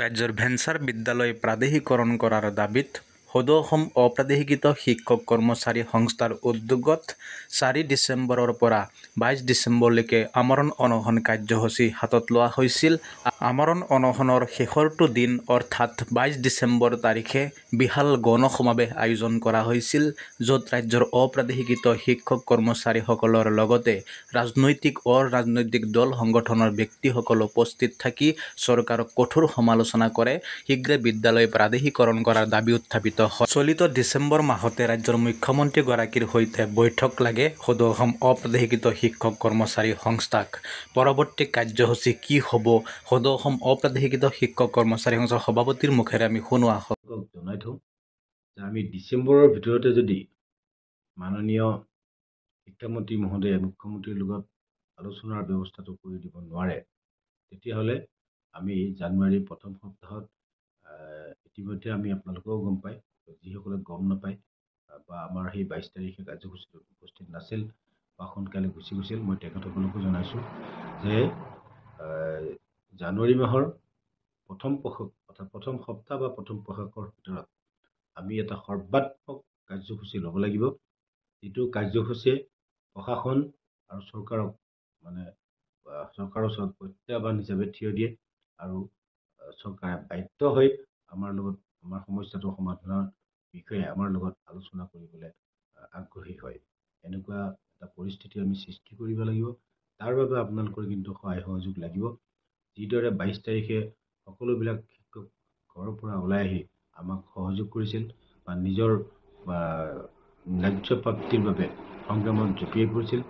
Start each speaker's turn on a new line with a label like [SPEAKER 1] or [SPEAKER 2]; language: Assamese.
[SPEAKER 1] ৰাজ্যৰ ভেঞ্চাৰ বিদ্যালয় প্ৰাদেশিকৰণ কৰাৰ দাবীত সদৌ অসম অপ্ৰাদেশিকৃত শিক্ষক কৰ্মচাৰী সংস্থাৰ উদ্যোগত 4 ডিচেম্বৰৰ পৰা 22 ডিচেম্বৰলৈকে আমৰণ অনশন কাৰ্যসূচী হাতত লোৱা হৈছিল। আমৰণ অনশনৰ শেষৰটো দিন অৰ্থাৎ 22 ডিচেম্বৰ তাৰিখে বিশাল গণ সমাৱেশ আয়োজন কৰা হৈছিল, য'ত ৰাজ্যৰ অপ্ৰাদেশিকৃত শিক্ষক কৰ্মচাৰীসকলৰ লগতে অৰাজনৈতিক দল সংগঠনৰ ব্যক্তিসকল উপস্থিত থাকি চৰকাৰক কঠোৰ সমালোচনা কৰে। শীঘ্ৰে বিদ্যালয় প্ৰাদেশিকৰণ কৰাৰ দাবী উত্থাপিত হয়। চলিত ডিচেম্বৰ মাহতে ৰাজ্যৰ মুখ্যমন্ত্ৰীগৰাকীৰ সৈতে বৈঠক লাগে সদৌ অসম অপ্ৰাদেশিকৃত শিক্ষক কৰ্মচাৰী সংস্থাক। পৰৱৰ্তী কাৰ্যসূচী কি হ'ব, সদৌ অসম অপ্ৰাদেশিকৃত শিক্ষক কৰ্মচাৰী সংস্থাৰ সভাপতিৰ মুখেৰে আমি শুনোৱা হয়।
[SPEAKER 2] জনাই থওঁ যে আমি ডিচেম্বৰৰ ভিতৰতে যদি মাননীয় শিক্ষামন্ত্ৰী মহোদয়ে মুখ্যমন্ত্ৰীৰ লগত আলোচনাৰ ব্যৱস্থাটো কৰি দিব নোৱাৰে, তেতিয়াহ'লে আমি জানুৱাৰীৰ প্ৰথম সপ্তাহত ইতিমধ্যে আমি আপোনালোকেও গম পায়, যিসকলে গম নাপায় বা আমাৰ সেই 22 তাৰিখে কাৰ্যসূচীত উপস্থিত নাছিল বা সোনকালে গুচি গৈছিল, মই তেখেতসকলকো জনাইছোঁ যে জানুৱাৰী মাহৰ প্ৰথম সপ্তাহ বা প্ৰথম পষেকৰ ভিতৰত আমি এটা সৰ্বাত্মক কাৰ্যসূচী ল'ব লাগিব, যিটো কাৰ্যসূচীয়ে প্ৰশাসন আৰু চৰকাৰৰ ওচৰত প্ৰত্যাহ্বান হিচাপে থিয় দিয়ে আৰু চৰকাৰে বাধ্য হৈ আমাৰ সমস্যাটো সমাধানৰ বিষয়ে আমাৰ লগত আলোচনা কৰিবলৈ আগ্ৰহী হয়। এনেকুৱা এটা পৰিস্থিতি আমি সৃষ্টি কৰিব লাগিব। তাৰ বাবে আপোনালোকৰ কিন্তু সহায় সহযোগ লাগিব। যিদৰে 22 তাৰিখে সকলোবিলাক শিক্ষক ঘৰৰ পৰা ওলাই আহি আমাক সহযোগ কৰিছিল বা নিজৰ ন্যায্য প্ৰাপ্তিৰ বাবে সংগ্ৰামত জঁপিয়াই পৰিছিল।